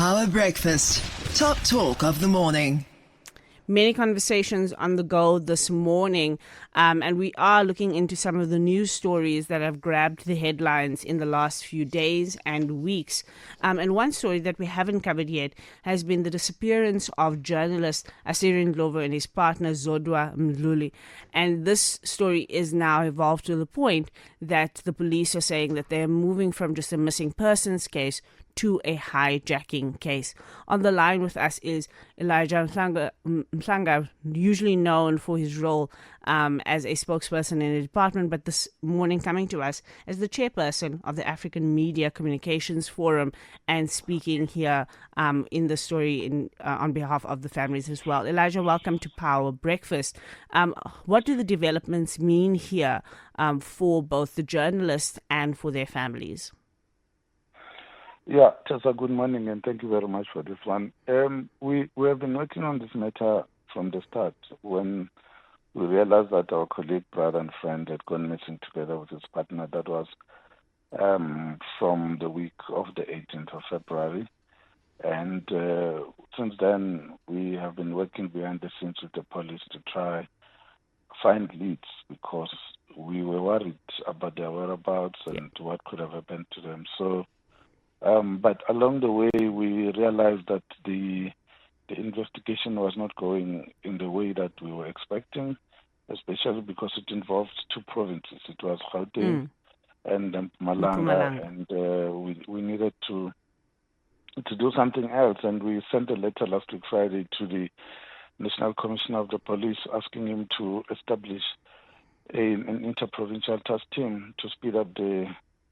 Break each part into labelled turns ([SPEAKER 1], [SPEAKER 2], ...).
[SPEAKER 1] Power Breakfast. Top talk of the morning.
[SPEAKER 2] Many conversations on the go this morning, and we are looking into some of the news stories that have grabbed the headlines in the last few days and weeks. And one story that we haven't covered yet has been the disappearance of journalist Aserie Ndlovu and his partner Zodwa Mdluli. And this story is now evolved to the point that the police are saying that they're moving from just a missing persons case to a hijacking case. On the line with us is Elijah Mhlanga, usually known for his role as a spokesperson in the department, but this morning coming to us as the chairperson of the African Media Communications Forum and speaking here in the story on behalf of the families as well. Elijah, welcome to Power Breakfast. What do the developments mean here for both the journalists and for their families?
[SPEAKER 3] Yeah, Tessa, good morning, and thank you very much for this one. We have been working on this matter from the start when we realized that our colleague, brother, and friend had gone missing together with his partner. That was from the week of the 18th of February. And since then, we have been working behind the scenes with the police to try find leads because we were worried about their whereabouts and what could have happened to them. So. But along the way, we realized that the investigation was not going in the way that we were expecting, especially because it involved two provinces. It was Gauteng and Mpumalanga, and we needed to do something else. And we sent a letter last week Friday to the National Commissioner of the Police asking him to establish an interprovincial task team to speed up the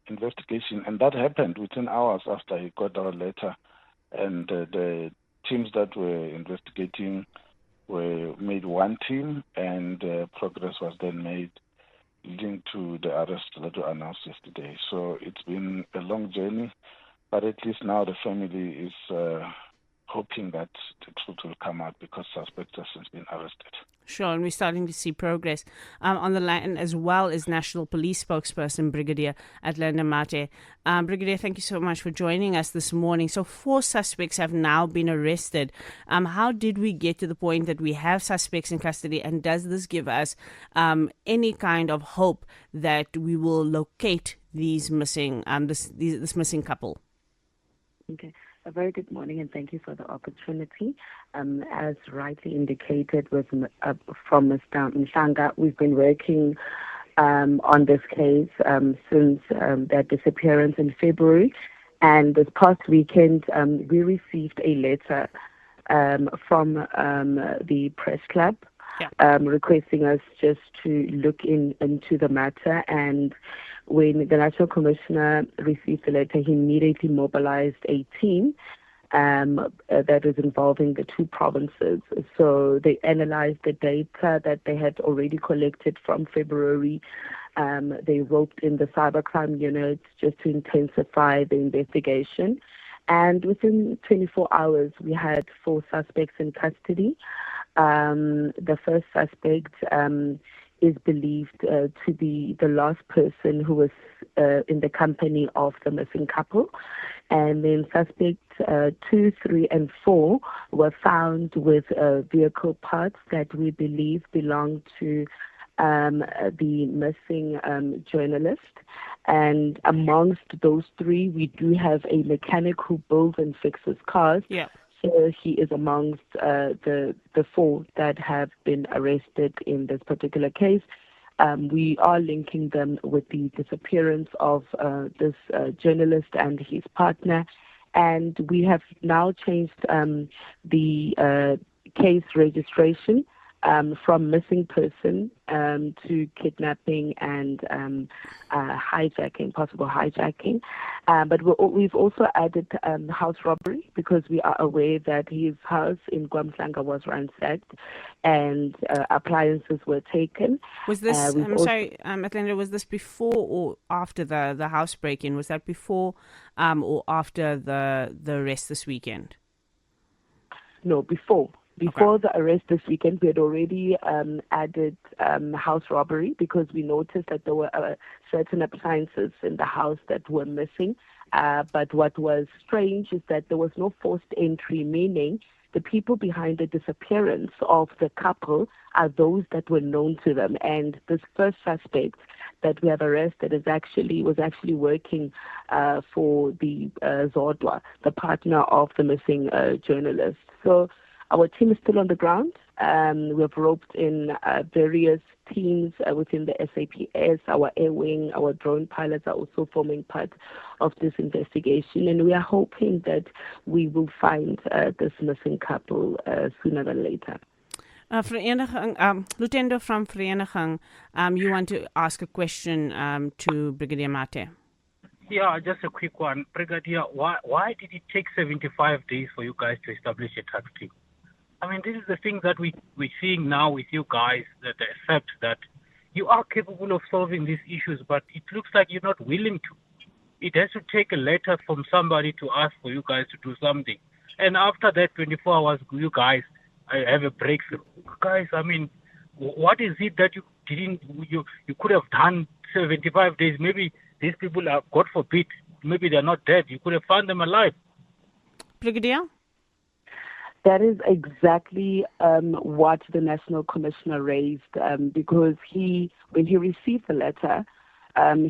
[SPEAKER 3] investigation, and that happened within hours after he got our letter, and the teams that were investigating were made one team, and progress was then made leading to the arrest that were announced yesterday. So it's been a long journey, but at least now the family is hoping that the truth will come out because suspect has since been arrested.
[SPEAKER 2] Sure, and we're starting to see progress. On the line as well as National Police spokesperson Brigadier Atlanta Mate. Brigadier, thank you so much for joining us this morning. So 4 suspects have now been arrested. How did we get to the point that we have suspects in custody, and does this give us any kind of hope that we will locate these missing this missing couple?
[SPEAKER 4] Okay. A very good morning, and thank you for the opportunity. As rightly indicated from Mr. Mhlanga, we've been working on this case since their disappearance in February. And this past weekend, we received a letter from the press club requesting us just to look into the matter. And when the National Commissioner received the letter, he immediately mobilized a team that is involving the 2 provinces. So they analyzed the data that they had already collected from February. They roped in the cybercrime unit just to intensify the investigation. And within 24 hours, we had 4 suspects in custody. The first suspect is believed to be the last person who was in the company of the missing couple. And then suspects 2, 3, and 4 were found with vehicle parts that we believe belong to the missing journalist. And amongst those 3, we do have a mechanic who builds and fixes cars.
[SPEAKER 2] Yeah.
[SPEAKER 4] So he is amongst the 4 that have been arrested in this particular case. We are linking them with the disappearance of this journalist and his partner. And we have now changed the case registration from missing person to kidnapping and hijacking, possible hijacking. But we've also added house robbery because we are aware that his house in KwaMhlanga was ransacked and appliances were taken.
[SPEAKER 2] Was this, Atlanta, was this before or after the house break-in? Was that before or after the arrest this weekend?
[SPEAKER 4] No, before. Before the arrest this weekend, we had already added house robbery because we noticed that there were certain appliances in the house that were missing. But what was strange is that there was no forced entry, meaning the people behind the disappearance of the couple are those that were known to them. And this first suspect that we have arrested was actually working for the Zodwa, the partner of the missing journalist. So our team is still on the ground. We have roped in various teams within the SAPS, our air wing, our drone pilots are also forming part of this investigation, and we are hoping that we will find this missing couple sooner than later.
[SPEAKER 2] Lieutenant from Vereniging, you want to ask a question to Brigadier Mate?
[SPEAKER 5] Yeah, just a quick one. Brigadier, why did it take 75 days for you guys to establish a task team? I mean, this is the thing that we're seeing now with you guys, that the effect that you are capable of solving these issues, but it looks like you're not willing to. It has to take a letter from somebody to ask for you guys to do something. And after that 24 hours, you guys have a breakthrough. Guys, I mean, what is it that you could have done 75 days? Maybe these people are, God forbid, maybe they're not dead. You could have found them alive.
[SPEAKER 2] Brigadier?
[SPEAKER 4] That is exactly what the National Commissioner raised, because when he received the letter,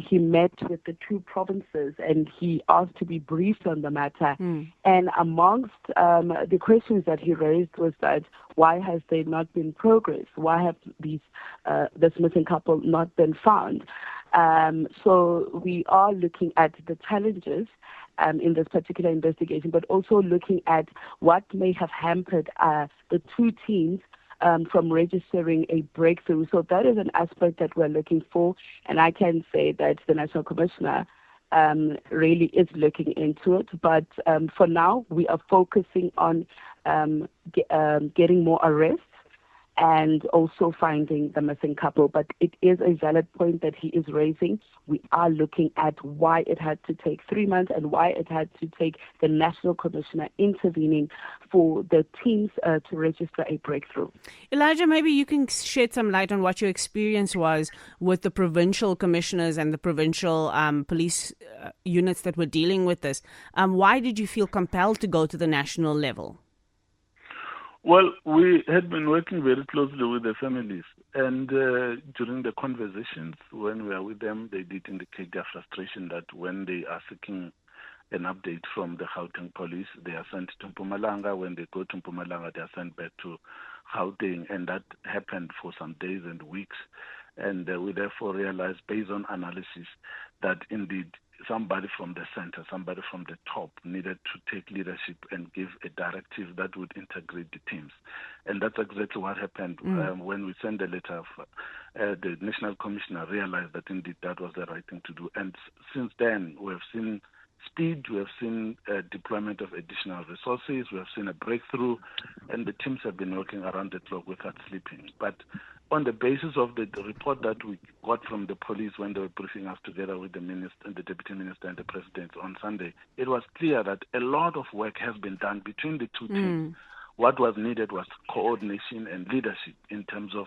[SPEAKER 4] he met with the two provinces and he asked to be briefed on the matter. And amongst the questions that he raised was that why has there not been progress? Why have this missing couple not been found? So we are looking at the challenges in this particular investigation, but also looking at what may have hampered the two teams from registering a breakthrough. So that is an aspect that we're looking for, and I can say that the National Commissioner really is looking into it. But for now, we are focusing on getting more arrests and also finding the missing couple. But it is a valid point that he is raising. We are looking at why it had to take 3 months and why it had to take the National Commissioner intervening for the teams to register a breakthrough.
[SPEAKER 2] Elijah, maybe you can shed some light on what your experience was with the provincial commissioners and the provincial police units that were dealing with this. Why did you feel compelled to go to the national level?
[SPEAKER 3] Well, we had been working very closely with the families, and during the conversations, when we were with them, they did indicate their frustration that when they are seeking an update from the Gauteng police, they are sent to Mpumalanga. When they go to Mpumalanga, they are sent back to Gauteng, and that happened for some days and weeks. And we therefore realized, based on analysis, that indeed somebody from the center, somebody from the top needed to take leadership and give a directive that would integrate the teams. And that's exactly what happened when we sent the letter. The National Commissioner realized that indeed that was the right thing to do. And since then, we have seen speed, we have seen deployment of additional resources, we have seen a breakthrough, and the teams have been working around the clock without sleeping. But on the basis of the report that we got from the police when they were briefing us together with the minister and the deputy minister and the president on Sunday, it was clear that a lot of work has been done between the two teams. What was needed was coordination and leadership in terms of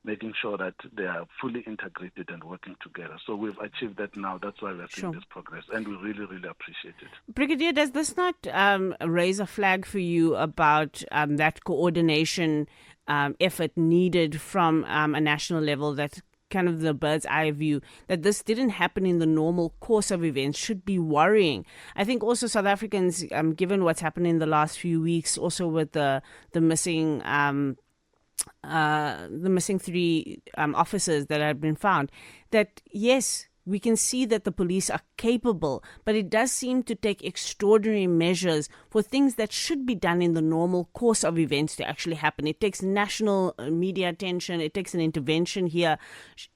[SPEAKER 3] making sure that they are fully integrated and working together. So we've achieved that now. That's why we're seeing this progress, and we really, really appreciate it.
[SPEAKER 2] Brigadier, does this not raise a flag for you about that coordination effort needed from a national level, that kind of the bird's eye view, that this didn't happen in the normal course of events, should be worrying? I think also South Africans, given what's happened in the last few weeks, also with the missing three officers that have been found, that yes, we can see that the police are capable, but it does seem to take extraordinary measures for things that should be done in the normal course of events to actually happen. It takes national media attention. It takes an intervention here.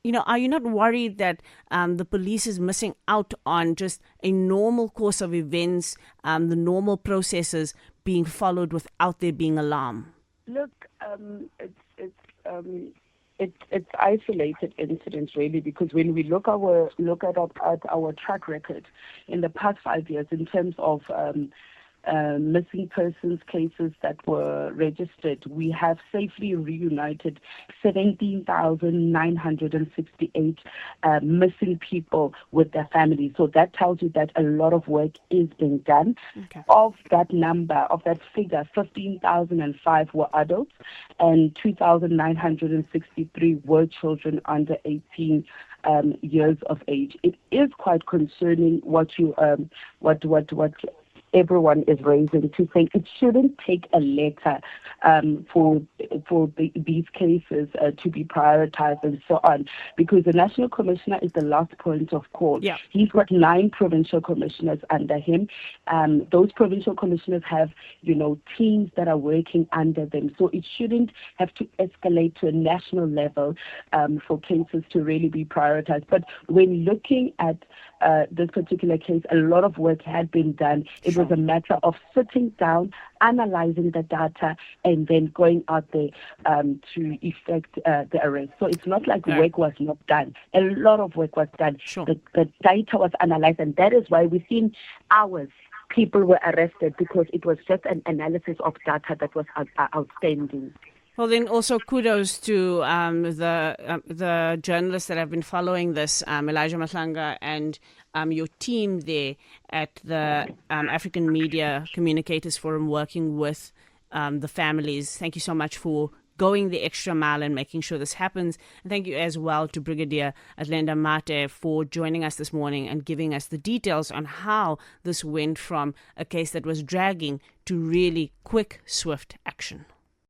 [SPEAKER 2] You know, are you not worried that the police is missing out on just a normal course of events, the normal processes being followed without there being alarm?
[SPEAKER 4] Look, it's isolated incidents really, because when we look at our track record in the past 5 years in terms of missing persons cases that were registered, we have safely reunited 17,968 missing people with their families. So that tells you that a lot of work is being done.
[SPEAKER 2] Okay.
[SPEAKER 4] Of that number, of that figure, 15,005 were adults and 2,963 were children under 18 years of age. It is quite concerning what everyone is raising, to say it shouldn't take a letter for these cases to be prioritized and so on, because the National Commissioner is the last point of call.
[SPEAKER 2] Yeah.
[SPEAKER 4] He's got 9 provincial commissioners under him. Those provincial commissioners have, teams that are working under them. So it shouldn't have to escalate to a national level for cases to really be prioritized. But when looking at this particular case, a lot of work had been done. It was a matter of sitting down, analyzing the data, and then going out there to effect the arrest. So it's not like work was not done. A lot of work was done.
[SPEAKER 2] Sure.
[SPEAKER 4] The data was analyzed, and that is why within hours people were arrested, because it was just an analysis of data that was outstanding.
[SPEAKER 2] Well, then also kudos to the journalists that have been following this, Elijah Mahlanga and your team there at the African Media Communicators Forum, working with the families. Thank you so much for going the extra mile and making sure this happens. And thank you as well to Brigadier Atlenda Mate for joining us this morning and giving us the details on how this went from a case that was dragging to really quick, swift action.